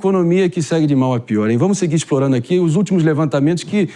Economia que segue de mal a pior, hein? Vamos seguir explorando aqui os últimos levantamentos que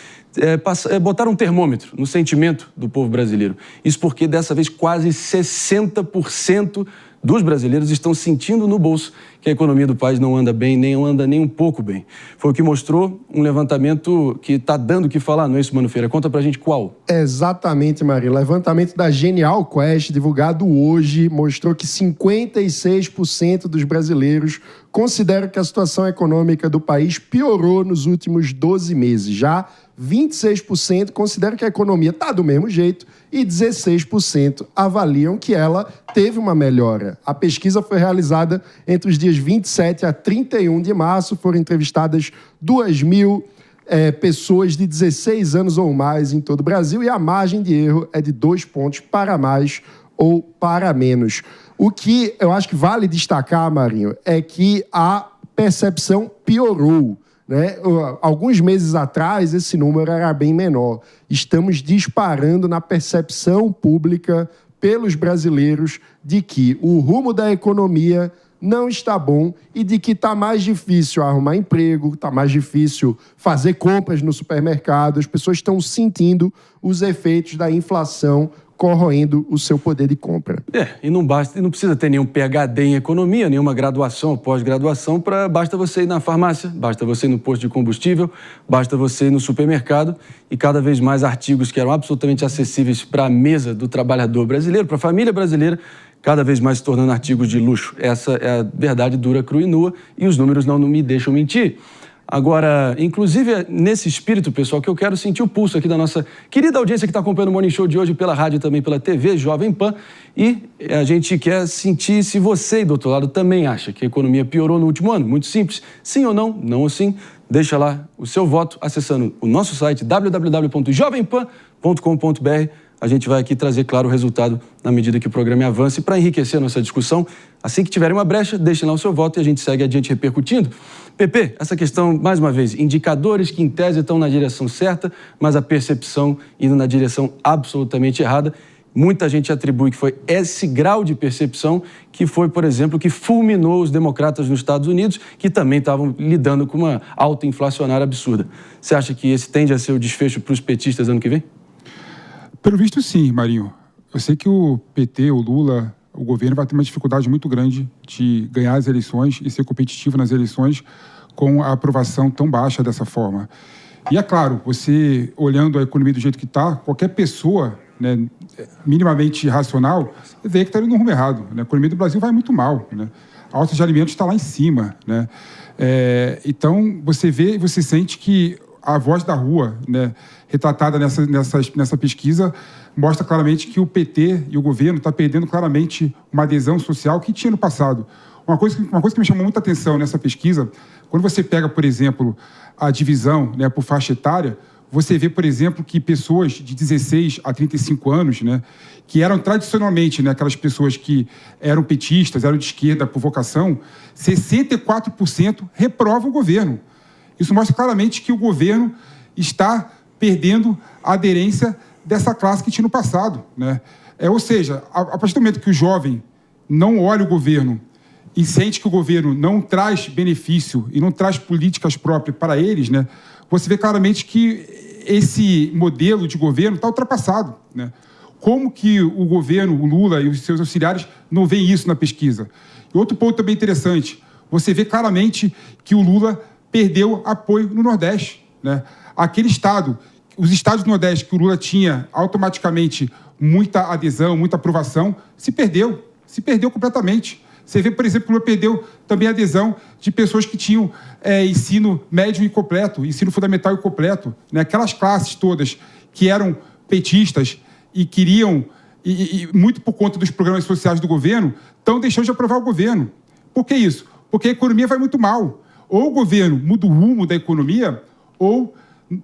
botaram um termômetro no sentimento do povo brasileiro. Isso porque, dessa vez, quase 60% dos brasileiros estão sentindo no bolso que a economia do país não anda bem, nem anda nem um pouco bem. Foi o que mostrou um levantamento que está dando o que falar, não é isso, Mano Feira? Conta pra gente qual. Exatamente, Maria. O levantamento da Genial Quest, divulgado hoje, mostrou que 56% dos brasileiros consideram que a situação econômica do país piorou nos últimos 12 meses. Já 26% consideram que a economia está do mesmo jeito e 16% avaliam que ela teve uma melhora. A pesquisa foi realizada entre os dias 27 a 31 de março. Foram entrevistadas 2.000 pessoas de 16 anos ou mais em todo o Brasil e a margem de erro é de 2 pontos para mais ou para menos. O que eu acho que vale destacar, Marinho, é que a percepção piorou, né? Alguns meses atrás, esse número era bem menor. Estamos disparando na percepção pública pelos brasileiros de que o rumo da economia não está bom e de que está mais difícil arrumar emprego, está mais difícil fazer compras no supermercado. As pessoas estão sentindo os efeitos da inflação corroendo o seu poder de compra. E não basta, não precisa ter nenhum PhD em economia, nenhuma graduação ou pós-graduação, basta você ir na farmácia, basta você ir no posto de combustível, basta você ir no supermercado e cada vez mais artigos que eram absolutamente acessíveis para a mesa do trabalhador brasileiro, para a família brasileira, cada vez mais se tornando artigos de luxo. Essa é a verdade dura, crua e nua e os números não me deixam mentir. Agora, inclusive, é nesse espírito, pessoal, que eu quero sentir o pulso aqui da nossa querida audiência que está acompanhando o Morning Show de hoje pela rádio e também pela TV Jovem Pan. E a gente quer sentir se você, do outro lado, também acha que a economia piorou no último ano. Muito simples. Sim ou não? Não ou sim? Deixa lá o seu voto acessando o nosso site www.jovempan.com.br. A gente vai aqui trazer, claro, o resultado na medida que o programa avance para enriquecer a nossa discussão. Assim que tiverem uma brecha, deixem lá o seu voto e a gente segue adiante repercutindo. Pepe, essa questão, mais uma vez, indicadores que em tese estão na direção certa, mas a percepção indo na direção absolutamente errada. Muita gente atribui que foi esse grau de percepção que foi, por exemplo, que fulminou os democratas nos Estados Unidos, que também estavam lidando com uma alta inflacionária absurda. Você acha que esse tende a ser o desfecho para os petistas ano que vem? Pelo visto, sim, Marinho. Eu sei que o PT, o Lula, o governo vai ter uma dificuldade muito grande de ganhar as eleições e ser competitivo nas eleições com a aprovação tão baixa dessa forma. E é claro, você olhando a economia do jeito que está, qualquer pessoa, né, minimamente racional, vê que está indo no rumo errado, né? A economia do Brasil vai muito mal, né? A alta de alimentos está lá em cima, né? Então, você vê e você sente que a voz da rua, né, retratada nessa pesquisa, mostra claramente que o PT e o governo estão perdendo claramente uma adesão social que tinha no passado. Uma coisa que me chamou muita atenção nessa pesquisa, quando você pega, por exemplo, a divisão, né, por faixa etária, você vê, por exemplo, que pessoas de 16 a 35 anos, né, que eram tradicionalmente, né, aquelas pessoas que eram petistas, eram de esquerda por vocação, 64% reprovam o governo. Isso mostra claramente que o governo está perdendo a aderência dessa classe que tinha no passado, né? Ou seja, a partir do momento que o jovem não olha o governo e sente que o governo não traz benefício e não traz políticas próprias para eles, né, você vê claramente que esse modelo de governo está ultrapassado, né? Como que o governo, o Lula e os seus auxiliares não veem isso na pesquisa? E outro ponto também interessante, você vê claramente que o Lula perdeu apoio no Nordeste, né? Aquele estado, os estados do Nordeste que o Lula tinha automaticamente muita adesão, muita aprovação, se perdeu completamente. Você vê, por exemplo, que o Lula perdeu também a adesão de pessoas que tinham ensino médio incompleto, ensino fundamental incompleto, né? Aquelas classes todas que eram petistas e queriam, e muito por conta dos programas sociais do governo, estão deixando de aprovar o governo. Por que isso? Porque a economia vai muito mal. Ou o governo muda o rumo da economia, ou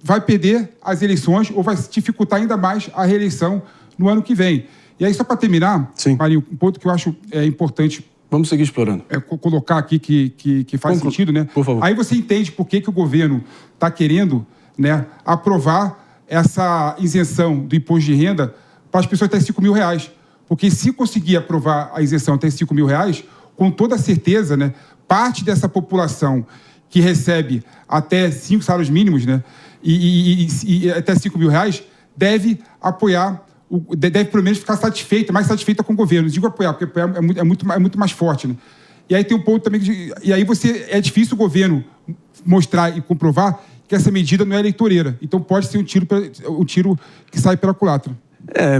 vai perder as eleições, ou vai dificultar ainda mais a reeleição no ano que vem. E aí, só para terminar, Marinho, um ponto que eu acho importante... Vamos seguir explorando. Colocar aqui que faz sentido, né? Por favor. Aí você entende por que o governo está querendo, né, aprovar essa isenção do imposto de renda para as pessoas até R$5.000. Porque se conseguir aprovar a isenção até R$5.000, com toda certeza, né, parte dessa população que recebe até 5 salários mínimos, né, e até 5 mil reais, deve apoiar, deve pelo menos ficar satisfeita, mais satisfeita com o governo. Não digo apoiar, porque apoiar é muito mais forte, né? E aí tem um ponto também, e aí é difícil o governo mostrar e comprovar que essa medida não é eleitoreira. Então pode ser um tiro que sai pela culatra.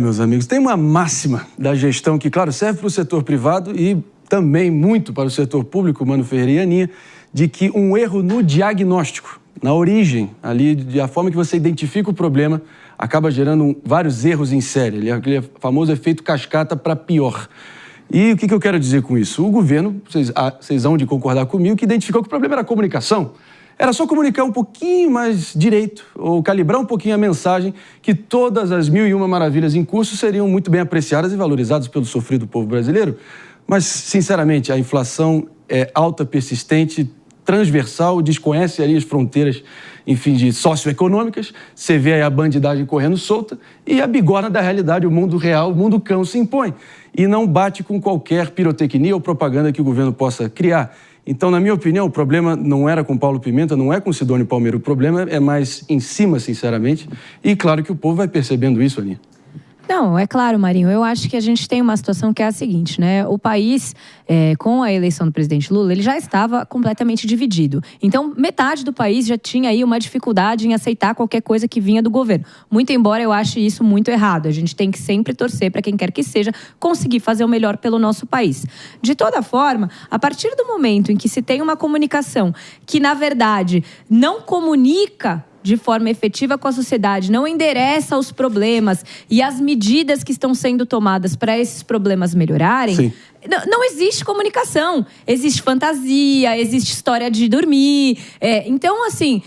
Meus amigos, tem uma máxima da gestão que, claro, serve para o setor privado e também muito para o setor público, Mano Ferreira e Aninha, de que um erro no diagnóstico, na origem, ali, da forma que você identifica o problema, acaba gerando vários erros em série. Aquele famoso efeito cascata para pior. E o que eu quero dizer com isso? O governo, vocês hão de concordar comigo, que identificou que o problema era a comunicação. Era só comunicar um pouquinho mais direito, ou calibrar um pouquinho a mensagem, que todas as 1001 maravilhas em curso seriam muito bem apreciadas e valorizadas pelo sofrido povo brasileiro. Mas, sinceramente, a inflação é alta, persistente, transversal, desconhece ali as fronteiras, enfim, de socioeconômicas. Você vê aí a bandidagem correndo solta e a bigorna da realidade, o mundo real, o mundo cão se impõe. E não bate com qualquer pirotecnia ou propaganda que o governo possa criar. Então, na minha opinião, o problema não era com Paulo Pimenta, não é com Sidônio Palmeiro. O problema é mais em cima, sinceramente. E claro que o povo vai percebendo isso, Aninha. Não, é claro, Marinho. Eu acho que a gente tem uma situação que é a seguinte, né? O país, com a eleição do presidente Lula, ele já estava completamente dividido. Então, metade do país já tinha aí uma dificuldade em aceitar qualquer coisa que vinha do governo. Muito embora eu ache isso muito errado. A gente tem que sempre torcer para quem quer que seja conseguir fazer o melhor pelo nosso país. De toda forma, a partir do momento em que se tem uma comunicação que, na verdade, não comunica de forma efetiva com a sociedade, não endereça os problemas e as medidas que estão sendo tomadas para esses problemas melhorarem, Sim. Não existe comunicação. Existe fantasia, existe história de dormir. Então, assim,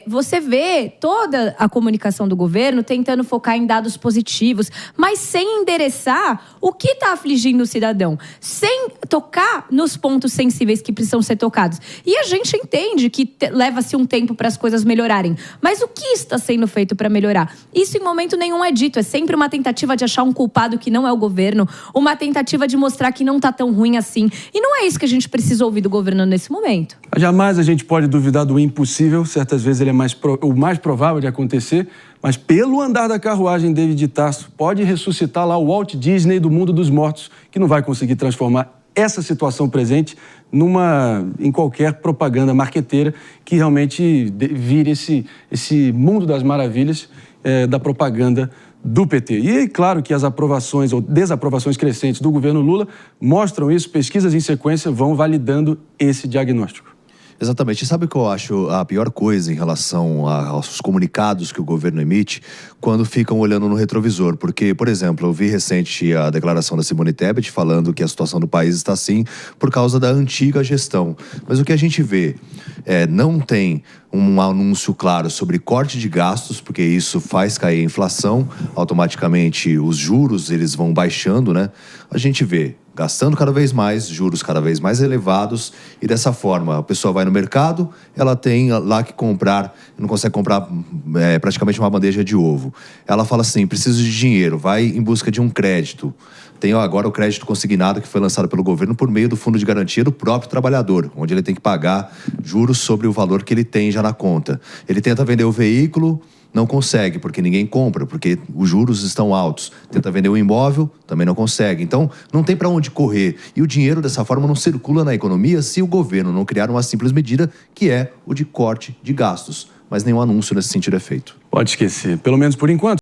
você vê toda a comunicação do governo tentando focar em dados positivos, mas sem endereçar o que está afligindo o cidadão, sem tocar nos pontos sensíveis que precisam ser tocados. E a gente entende que leva-se um tempo para as coisas melhorarem, mas o que está sendo feito para melhorar? Isso em momento nenhum é dito. É sempre uma tentativa de achar um culpado que não é o governo, uma tentativa de mostrar que não está tão ruim assim. E não é isso que a gente precisa ouvir do governo nesse momento. Jamais a gente pode duvidar do impossível. Certas vezes ele é o mais provável de acontecer. Mas pelo andar da carruagem, David Tarso pode ressuscitar lá o Walt Disney do mundo dos mortos, que não vai conseguir transformar essa situação presente em qualquer propaganda marqueteira que realmente vire esse mundo das maravilhas da propaganda do PT. E claro que as aprovações ou desaprovações crescentes do governo Lula mostram isso, pesquisas em sequência vão validando esse diagnóstico. Exatamente. E sabe o que eu acho a pior coisa em relação aos comunicados que o governo emite quando ficam olhando no retrovisor? Porque, por exemplo, eu vi recente a declaração da Simone Tebet falando que a situação do país está assim por causa da antiga gestão. Mas o que a gente vê não tem um anúncio claro sobre corte de gastos, porque isso faz cair a inflação, automaticamente os juros eles vão baixando, né? A gente vê gastando cada vez mais, juros cada vez mais elevados, e dessa forma a pessoa vai no mercado, ela tem lá que comprar, não consegue comprar praticamente uma bandeja de ovo. Ela fala assim, preciso de dinheiro, vai em busca de um crédito. Tem agora o crédito consignado que foi lançado pelo governo por meio do fundo de garantia do próprio trabalhador, onde ele tem que pagar juros sobre o valor que ele tem já na conta. Ele tenta vender o veículo, não consegue, porque ninguém compra, porque os juros estão altos. Tenta vender um imóvel, também não consegue. Então, não tem para onde correr. E o dinheiro, dessa forma, não circula na economia se o governo não criar uma simples medida, que é o de corte de gastos. Mas nenhum anúncio nesse sentido é feito. Pode esquecer, pelo menos por enquanto.